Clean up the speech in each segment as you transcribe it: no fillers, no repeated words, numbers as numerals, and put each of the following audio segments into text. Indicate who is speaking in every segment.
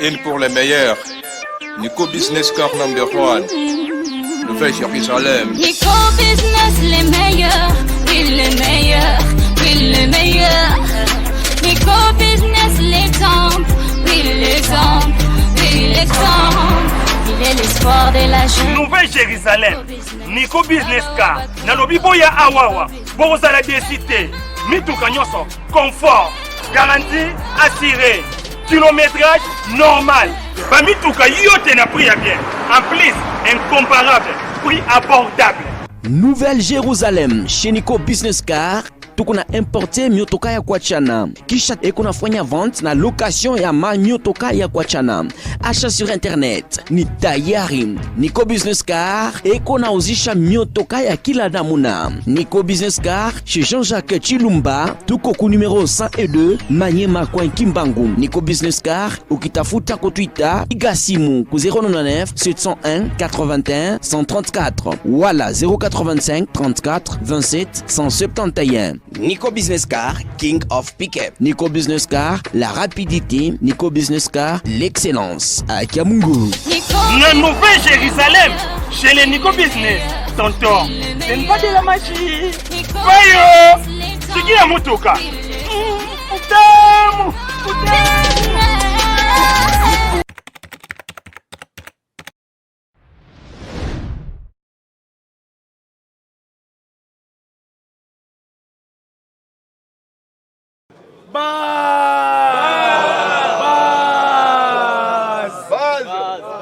Speaker 1: Une pour les meilleurs. Nico Business Car number 1. Nouvelle Jérusalem.
Speaker 2: Nico Business les meilleurs. Oui les meilleurs. Oui les meilleurs. Nico Business l'exemple. Oui l'exemple. Oui l'exemple. Il est l'espoir de la jeune.
Speaker 3: Nouvelle Jérusalem. Nico Business Car. Nalobi boya awawa. Bozala décité. Mituka nyoso. Confort. Garantie assurée. Kilométrage normal. Mituka yote na prix à bien. En plus, incomparable. Prix abordable.
Speaker 4: Nouvelle Jérusalem chez Nico Business Car. Tukuna importe miotoka ya kuachana. Kisha ekunafanya vente na location ya miotoka ya kuachana. Achat sur internet ni tayari. Nico Business Car ekunauzisha miotoka ya kila namuna. Nico Business Car chez Jean-Jacques Chilumba. Tuko ku numéro 102 Manyema Coin Kimbangu. Nico Business Car ukitafuta ko Twitter igasimu ku 099 701 81 134 wala 085 34 27 171. Nico Business Car, King of Pickup. Nico Business Car, la rapidité. Nico Business Car, l'excellence. À Kiamungu.
Speaker 3: La Nouvelle Jérusalem, chez les Nico Business. Tonton, ce n'est pas de la magie. Voyons, c'est qui a motoka? Putain,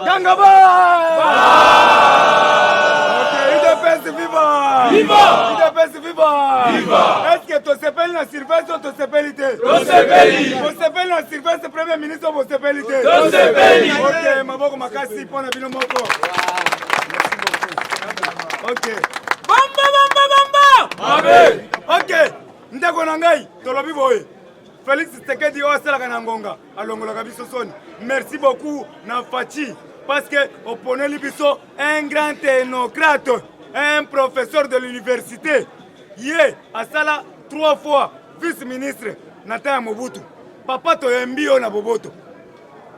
Speaker 5: Ganga UDPS viva! Viva! UDPS viva! Viva! Est-ce que tu s'appelles la Sylvestre ou tu s'appelles l'ité? Tu s'appelles la Sylvestre, Premier ministre ou tu s'appelles l'ité? Tu s'appelles! Ok, maboko makasi pona bino moko. Ok. Bamba! Amen! Ok, ndeko nangai, tolobi boye. Félix Tshisekedi osalaka na ngonga alongolaka biso soni. Merci beaucoup na Fachi parce que oponeli biso un grand technocrate, un professeur de l'université. Yé asala 3 fois vice-ministre na ta Mobutu. Papa toyembi yo na boboto.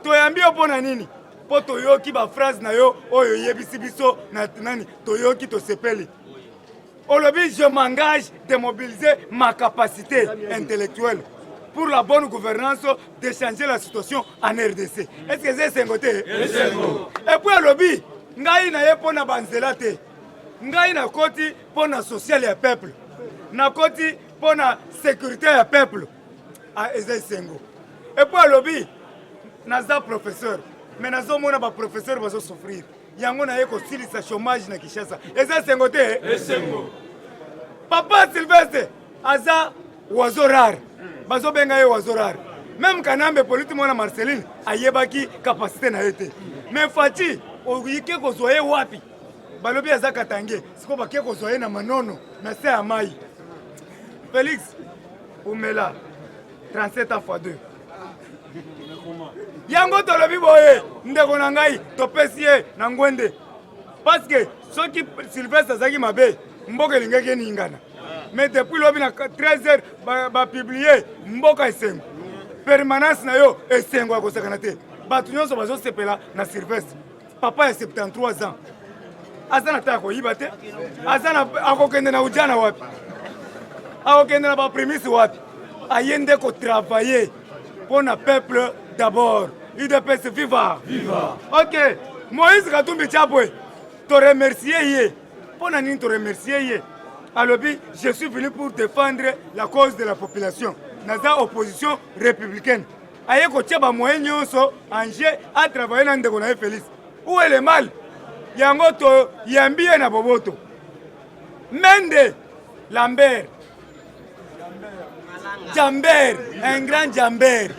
Speaker 5: Toyembi yo pona nini? Po toyoki ba phrase na yo oyo yebisi biso na nani toyoki to sepeli. Olobi je m'engage de mobiliser ma capacité intellectuelle pour la bonne gouvernance de changer la situation en RDC. Est-ce que c'est Sengote? Et puis lobby, ngai na ye pona banzela te. Ngai na koti pona social ya peuple. Na koti pona sécurité ya peuple. Ah, eze Sengo. Et puis lobby, naza professeur. Mais nazo mona ba professeur bazo souffrir. Yango na ye ko silisa chômage na Kinshasa. Eze Sengote? Sengo. Papa Sylvestre aza oiseau rare. Bazo benga ye oiseau rare. Même Kanambe politi mona Marceline ayebaki capacité na yete. Mais Fati oyike ko zoye wapi? Balobi aza katange. Siko ba ke ko zoye na manono na se amai. Félix Oumela 37 ans x 2. Yango tolobi boye ndeko na ngai topesie na ngwende. Parce que ceux qui Sylvestre azaki mabe mboka lingaki ningana. Mais depuis l'objet na 13h ba publier mboka esengo. Permanence na yo esengo akosakana te. Batu nyonso bazo sepela na Sylvestre. Papa ya 73 ans. Azana ta ko yibate. Azana akokende na ujana wapi? Akokende na ba prémisse wapi? Ayende ko travailler pour le peuple d'abord. UDPS viva. Viva. OK. Moïse Katumbi Chapwe. Te remercier hier. Pour nani te remercier hier. Alors, je suis venu pour défendre la cause de la population. Dans la opposition républicaine. Aïe, quand tu as moyen nyonso, Angers a travaillé dans le Félix. Où est le mal? Yangoto, Yambi na Boboto. Mende, Lambert. Jambert, un grand Jambert.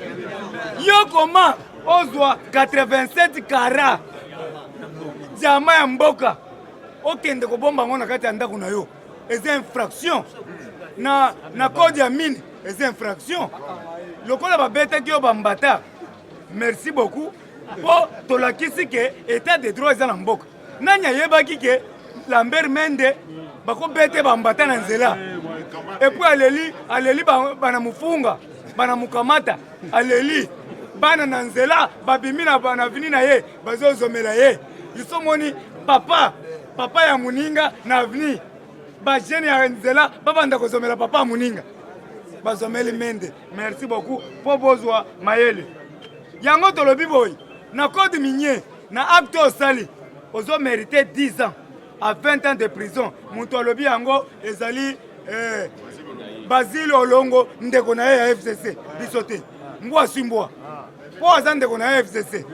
Speaker 5: Yo comment? Ozwa 87 carats. Jama Mboka. Okende ko bomba ngona kati andako na yo. C'est infraction. Na code ya mine, c'est infraction. Le code va bête qui bambata. Merci beaucoup. Pour to la kisi que état de droit za mboka. Nanya yeba ki ke Lambert Mende bako bête bambata na nzela. Et puis aleli bana mufunga, bana mukamata, aleli bana na nzela babimi na bana vini na ye bazozomela ye lisomoni papa ya muninga na aveni bajene ya nzela babanda kozomela papa ya muninga bazomeli mende. Merci beaucoup po bozwa mayele yango tolobi boy na code minier na acte osali ozo mérité 10 ans à 20 ans de prison. Mutu alobi yango ezali Basile Olongo ndeko na ya FCC biso te mbwa simbwa po aza ndeko na ya FCC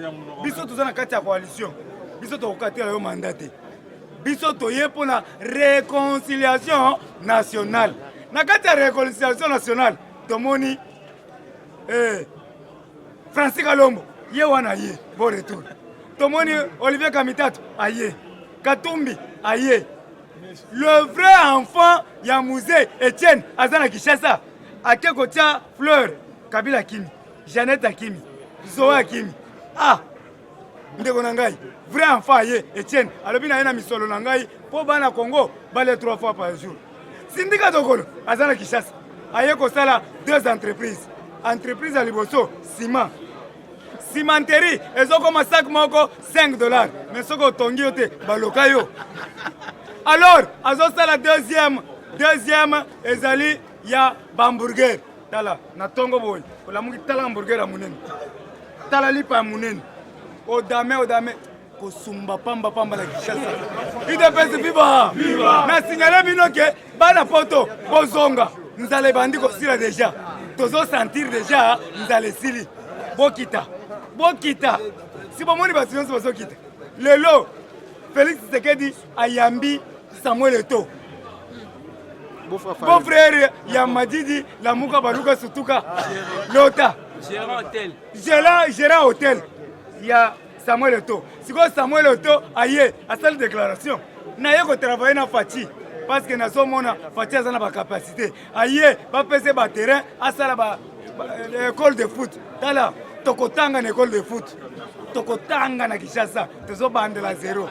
Speaker 5: biso toza na kati ya coalition biso tokokatela yo mandat te biso toye mpona réconciliation nationale na kati ya réconciliation nationale tomoni Francis Kalombo ye wana ye bon retour tomoni Olivier Kamitatu aye Katumbi aye. Le vrai enfant ya musée Etienne Azana Kishasa ake kotia Fleur Kabila Kimi Jeannette Akimi Zoé Akimi ndeko na ngai vrai enfant ye Etienne alobi na ye na misolo na ngai po bana Congo bale 3 fois par jour. Sindika Tokolo Azana Kishasa aye kosala 2 entreprises ya liboso cimenterie ezokoma sac moko $5 mais soko otongi yo te baloka yo. Alors, azosala deuxième ezali ya hamburger. Tala, na tongo boy. Ola mungi tala hamburger ya munene. Tala lipa ya munene. Odame kosumba pamba la Kishasa. UDPS viva! Na signale bino ke bana poto bozonga. Nzale bandi kosila déjà. Tozo sentir déjà nzale sili. Bokita. Si bomoni basilonso bazokita. Lelo Félix Tshisekedi ayambi Samuel Eto'o. Beau frère ya Madidi la muka baluka sutuka Lota. Gérant hôtel. Ya Samuel Eto'o. Siko Samuel Eto'o aye a cette déclaration. Na ye ko travailler na Fati parce que na somona Fati azana ba capacité. Aye ba pese ba terrain asala ba école de foot. Tala tokotanga na école de foot. Tokotanga na Kishasa tozobandela 0.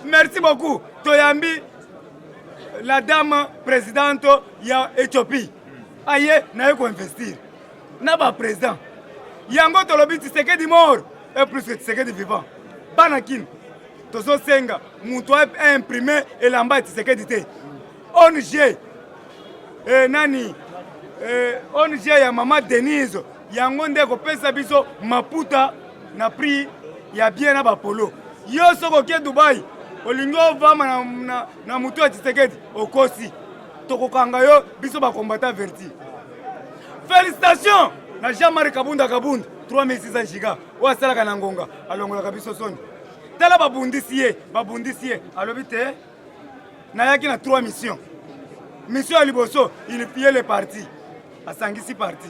Speaker 5: Merci beaucoup toyambi la dame présidente ya Éthiopie aye na ye ko investir na ba président yango tolobi Tshisekedi mort et plus que Tshisekedi vivant banakin tozo senga mutu a imprimé elamba Tshisekedi te ONG ONG ya mama Denise yango nde kopesa biso maputa na prix ya bien na bapolo yo soko ke Dubai olingo vama na mutu ya Tshisekedi okosi tokokanga yo biso ba combattant verti. Félicitations na Jean-Marie Kabunda 3600 giga wa salaka na ngonga alongola kabiso soni tala babundisi ye alobi te na yaki na 3 missions. Mission ya liboso unifier les partis asangisi parti.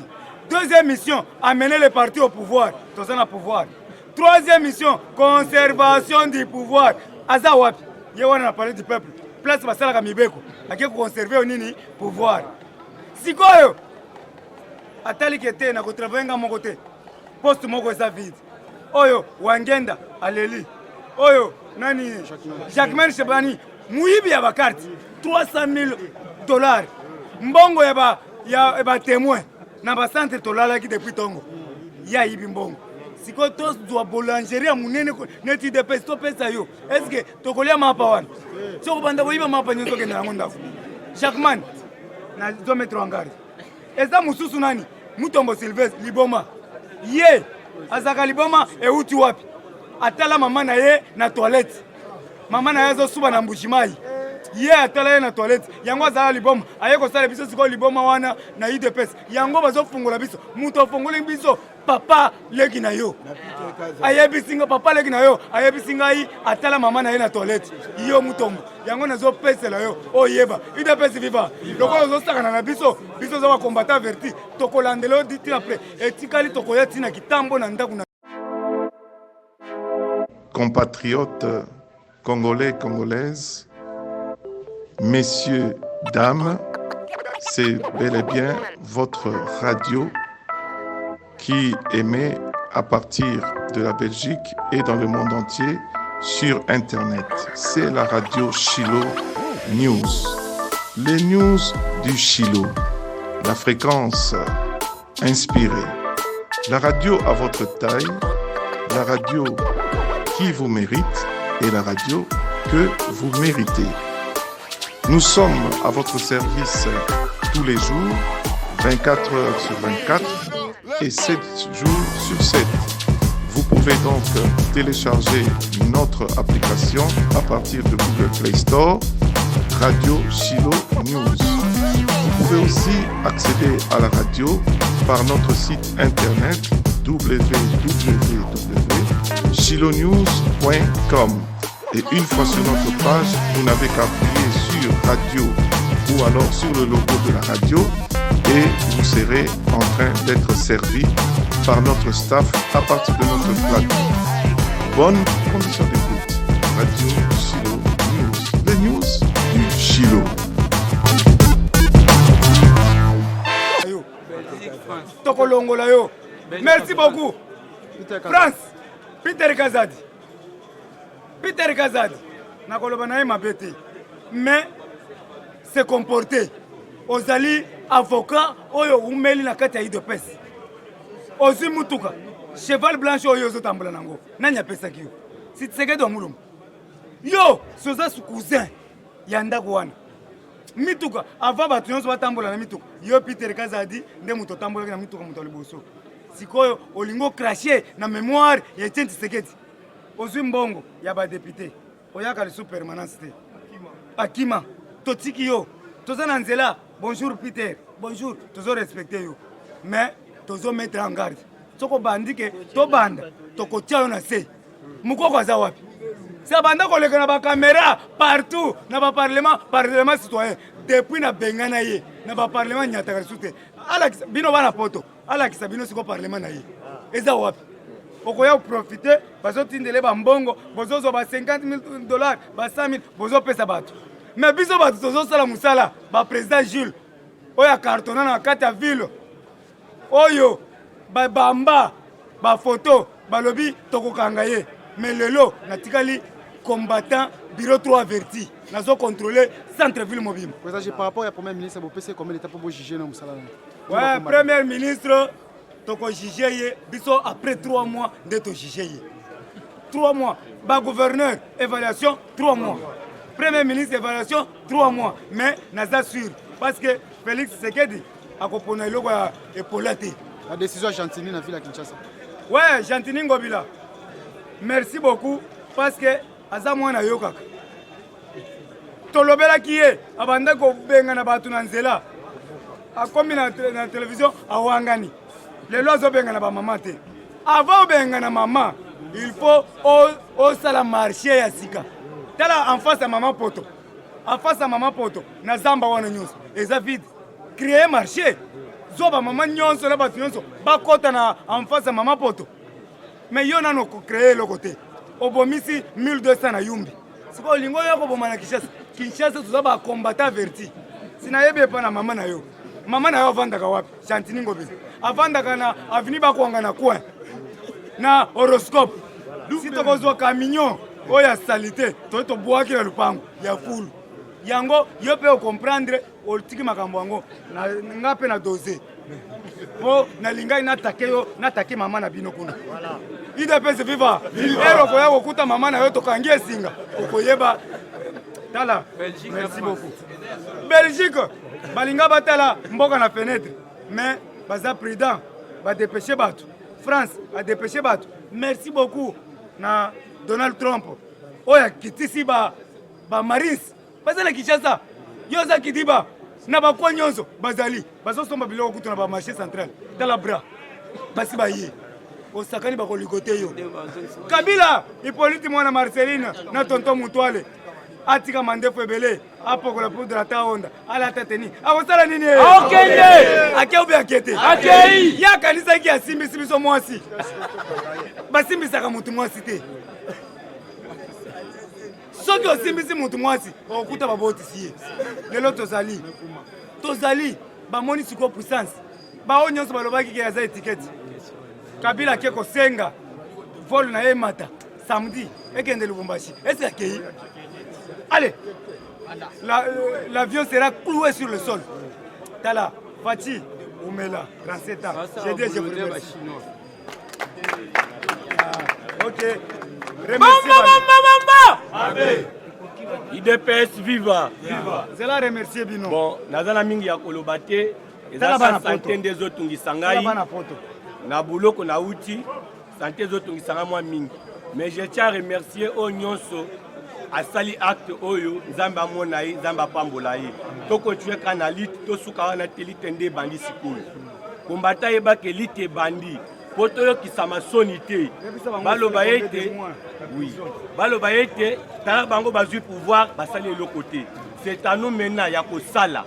Speaker 5: Deuxième mission, amener les partis au pouvoir. Tous en pouvoir. Troisième mission, conservation du pouvoir. Aza wapi? Yewana na parler du peuple. Place basala kamibeko. Ake conserver au nini pouvoir. Sikoyo. Atali kete na ko travailler mon côté. Poste moko eza vide. Oyo Wangenda aleli. Oyo nani Jacquemain Chebani muibi ya bakarte $300,000. Mbongo ya ba témoin. Na ba centre tolalaki depuis tongo ya yibi mbongo siko tos doa boulangerie ya munene neti de pesto pesa yo est-ce que tokolia mapa wana soko banda boyiba mapa nyoso ke na ngonda Jacquemain na zo metro angari eza mususu nani Mutombo Sylvestre Liboma ye azaka Liboma euti wapi atala mama na ye na toilette mama na ye zo suba na mbushimai ye atala ye na toilette yango azala Liboma aye kosala biso siko Liboma wana na UDPS yango bazofungola biso muto ofungoli biso papa leki na yo ayebisinga papa leki na yo ayebisinga yi atala mama na ye na toilette yo Mutombo yango nazo pesela yo oyeba UDPS viva loko zo sakana na biso za ba combattant verti tokolandelo dit après etikali tokoya tina kitambo na ndaku na
Speaker 6: compatriotes congolais, congolaises, messieurs, dames, c'est bel et bien votre radio qui émet à partir de la Belgique et dans le monde entier sur Internet. C'est la radio Chilo News. Les news du Chilo, la fréquence inspirée, La radio à votre taille, la radio qui vous mérite et la radio que vous méritez. Nous sommes à votre service tous les jours, 24 heures sur 24 et 7 jours sur 7. Vous pouvez donc télécharger notre application à partir de Google Play Store, Radio Shilo News. Vous pouvez aussi accéder à la radio par notre site internet www.shilonews.com. Et une fois sur notre page, vous n'avez qu'à appuyer sur radio ou alors sur le logo de la radio et vous serez en train d'être servi par notre staff à partir de notre plateau. Bonne condition d'écoute. Radio Shilo News. Les news du Shilo.
Speaker 5: Tokolongola yo. Merci beaucoup. France, Peter Kazadi. Peter Kazadi. Nakoloba na ye mabete. Mais se comporter. Ozali avocat oyo umeli na kati ya IDPS. Ozi mutuka. Cheval blanche oyo zotambola nango. Nani apesaki yo? Si Tshisekedi wa Mulumba. Yo, soza su cousin ya ndako wana. Mituka avant batu nyonso batambola na mituka. Yo Peter Kazadi nde muto tambola na mituka muto liboso. Sikoyo olingo cracher na mémoire ya Etienne Tshisekedi. Ozwi mbongo ya ba député. Oyaka le sous permanence te. Akima totiki yo. Toza na nzela. Bonjour Peter. Bonjour. Tozo respecter yo. Mais tozo mettre en garde. Soko bandike to banda tokotia yo na se. Mukoko aza wapi? Ça banda koleka na ba caméra partout na ba parlement citoyen depuis na bengana ye na ba parlement nyata ka sute ala bino bana poto ala kisa bino siko parlement na ye eza wapi okoya profiter bazo tindele ba mbongo bozo ba $50,000 ba 100,000 bozo pesa bato mais biso bato tozo sala musala ba président Jules oya cartona na kati ya ville oyo ba bamba ba photo ba lobi tokokanga ye. Mais lelo natikali combattant bureau 3 averti nazo contrôler centre-ville mobile.
Speaker 7: Par rapport au premier ministre, vous pensez combien d'étapes pour juger nos salariés?
Speaker 5: Ouais, premier ministre toko juger biso après 3 mois de to juger. 3 mois. Ba gouverneur évaluation 3 mois. Premier ministre évaluation 3 mois. Mais naza sûr parce que Félix Tshisekedi a kopona loko ya epolate.
Speaker 7: La décision à Gentini na ville à Kinshasa.
Speaker 5: Ouais, Gentini Ngobila. Merci beaucoup parce que aza mwana yo kaka. Tolobela kiye abanda ko benga na batu na nzela. Akomi na télévision awangani. Lelo zo benga na ba mama te. Avant benga na mama, il faut au sala marché ya sika. Tala en face à maman poto. En face à maman poto na zamba wana nyonso. Eza vide. Créer marché. Zo ba mama nyonso na batu nyonso ba kota na en face à maman poto. Mais yo nano ko créer le côté. Obomisi 1200 na yumbi. Siko lingo yako bomana Kinshasa. Kinshasa tuzaba combattant averti. Sina yebe pa na mama na yo. Mama na yo vanda ka wapi? Chantini Ngobe. Avanda kana avenue ba kuanga na coin. Na horoscope. Sito kozwa camion oya salité. To boaki na lupango ya full. Yango yo pe o comprendre o tiki makambo yango na ngape na doser. Po na lingai na take mama na bino kuna. Voilà. IDPS viva. Ero ko yako kuta mama na yo to kangie singa. Okoyeba tala. Merci beaucoup. Belgique balinga batala mboka na fenêtre. Mais baza prudent ba dépêcher bato. France a dépêché bato. Merci beaucoup na Donald Trump. Oya kitisi ba Maris. Bazala Kinshasa. Yoza kidiba. Na ba kwa nyonso bazali. Bazo somba biloko kutu na ba marché central. Tala bra. Basi ba yi. Osakani ba koligote yo. Kabila Hippolyte mwana Marceline na tonton Mutwale. Atika mandefu ebele. Apo ko la poudre la taonda. Ala tateni. Akosala nini?
Speaker 3: Okende.
Speaker 5: Akeubi akete.
Speaker 3: Akei.
Speaker 5: Ya kanisa ki asimbi sibiso mwasi. Basimbi saka mutu mwasi te. Soki osimbisi mutu mwasi okuta baboti siye. Lelo tozali bamoni siko puissance. Bao nyonso balobaki ke aza étiquette. Kabila ke kosenga vol na ye mata samedi ekende Lubumbashi. Est-ce akei? Allez. L'avion sera cloué sur le sol. Tala, Fati, Oumela, 37 ans. J'ai dit, je vous remercie. Ok. Remercie.
Speaker 3: IDPS viva.
Speaker 5: C'est là remercier Bino.
Speaker 3: Bon, nazana mingi ya kolobate. Ezala santé des autres ngisangai. Na buloko na uti. Santé des autres ngisanga moi mingi. Mais je tiens à remercier Onyonso. Asali acte oyo Zamba Monaï, Zamba Pambolaï. To continuer kanalit, to suka na telitende bandi sikulu. Kombata yeba ke lite bandi. Poto yo kisama sonité. Baloba yete. Oui. Baloba yete, tala bango bazui pouvoir basali le côté. C'est à nous maintenant ya ko sala.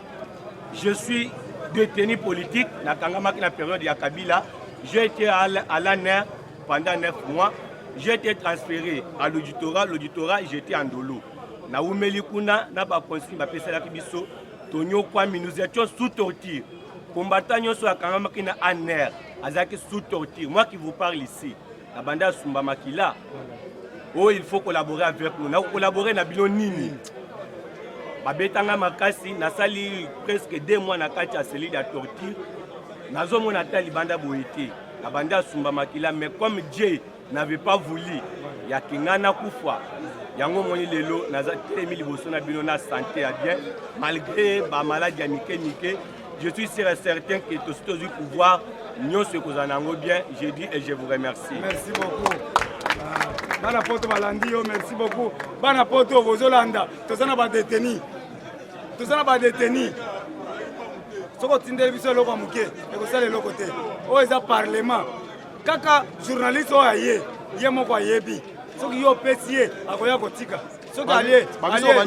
Speaker 3: Je suis détenu politique na kangama na période ya Kabila. J'ai été à l'ANER pendant 9 mois. J'ai été transféré à l'auditorat. L'auditorat, j'étais en Dolo. Na Oumeli Kuna, na ba conseil ba pesa la kibiso. Tonyo Kwami, nous étions sous torture. Combattant sur la Kangama qui na ANER, azaki sous torture. Moi qui vous parle ici, la banda Sumba Makila. Oh, il faut collaborer avec nous. Na collaborer na bilo nini. Babetanga makasi, na sali presque 2 mois na kati à cellule de torture. Nazo mona tali banda boité. La banda Sumba Makila, mais comme Dieu n'avait pas voulu, il y a Kingana Koufwa, yango moni lelo, naza telemi liboso na bino na santé à bien, malgré ba maladie à nike, je suis sûr et certain que tout du pouvoir, nous ce que vous en avez bien, j'ai dit et je vous remercie.
Speaker 5: Merci beaucoup. Bana poto balandio, merci beaucoup. Bana poto vozolanda, tozana ba détenu. Tozana ba détenu. Soko tindeli biso loko muke, e ko sala loko te. O eza parlement. Kaka journaliste oye, ye moko ayebi. Soki yo pesie akoya kotika. Soki ale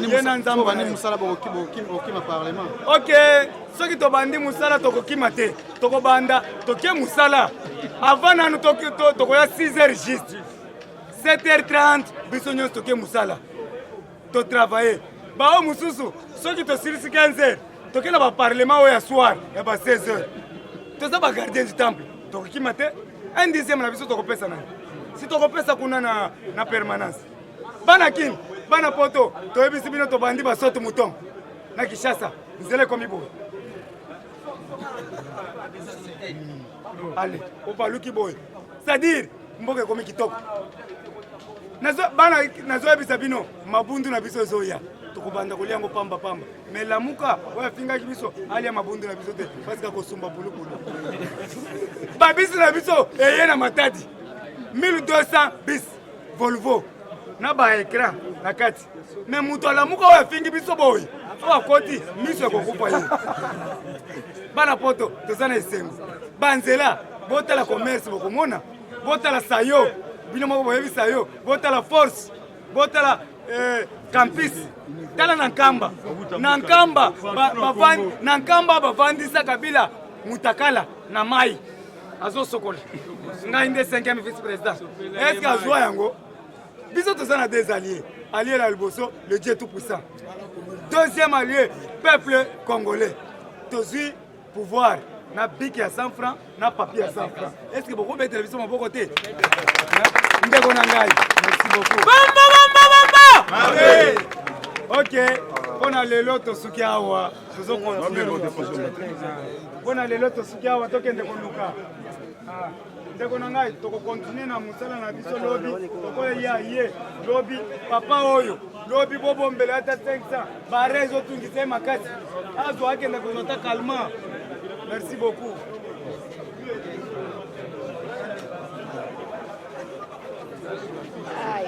Speaker 5: yena nzambo
Speaker 7: bani musala bokima parlement.
Speaker 5: OK, soki to bandi musala tokokima te. Toko banda, tokie musala. Avant nanu tokoya 6h juste. 7h30 biso nyos tokie musala. To travailler. Ba o mususu, soki to silisi 15h. Tokie na ba parlement oya soir, ya ba 16h. To za ba gardien du temple. Tokokima te. Un dixième na biso tokopesa nani. Si tokopesa kuna na permanence. Bana kin, bana poto, toyebisi bino to bandi basoto mouton. Na Kishasa, nzele komi bo. Allez, on parle qui boy. C'est-à-dire, mboke komi kitoko. Nazo yebisa bino, mabundu na biso zoya. Tokobanda koliango pamba. Mais la muka, oya finga kibiso, alia mabundu na biso te, parce que kosumba pulu. Babis na biso, eye na matadi. 1200 bis, Volvo. Na ba écran, na kati. Mais muto la muka oya fingi biso boy. Oya koti, miso kokupa ye. Bana poto, tozana esengo. Banzela, bota la commerce bokomona. Bota la sayo, bino moko boyebi sayo. Bota la force, bota la campus. Tala Nankamba. Nankamba bavandisa Kabila mutakala na mai. Azo sokola. Ngai nde 5e vice-président. Est-ce que azwa yango? Biso tozana des alliés. Allié la liboso, le Dieu tout puissant. Deuxième allié, peuple congolais. Tozui pouvoir na bic à 100 francs, na papier à 100 francs. Est-ce que beaucoup de télévision mon côté? Ndeko nangai. Merci beaucoup. Bamba. OK. On a les lots tosuki awa. Tozo continuer. On a les lots tosuki awa tokende koluka. Ndeko nangai toko continuer na musala na biso lobby. Toko ya ye lobby papa oyo. Lobby bobo mbele ata 500. Ba réseau tungise makati. Azo akenda konota calmement. Merci beaucoup. Aïe.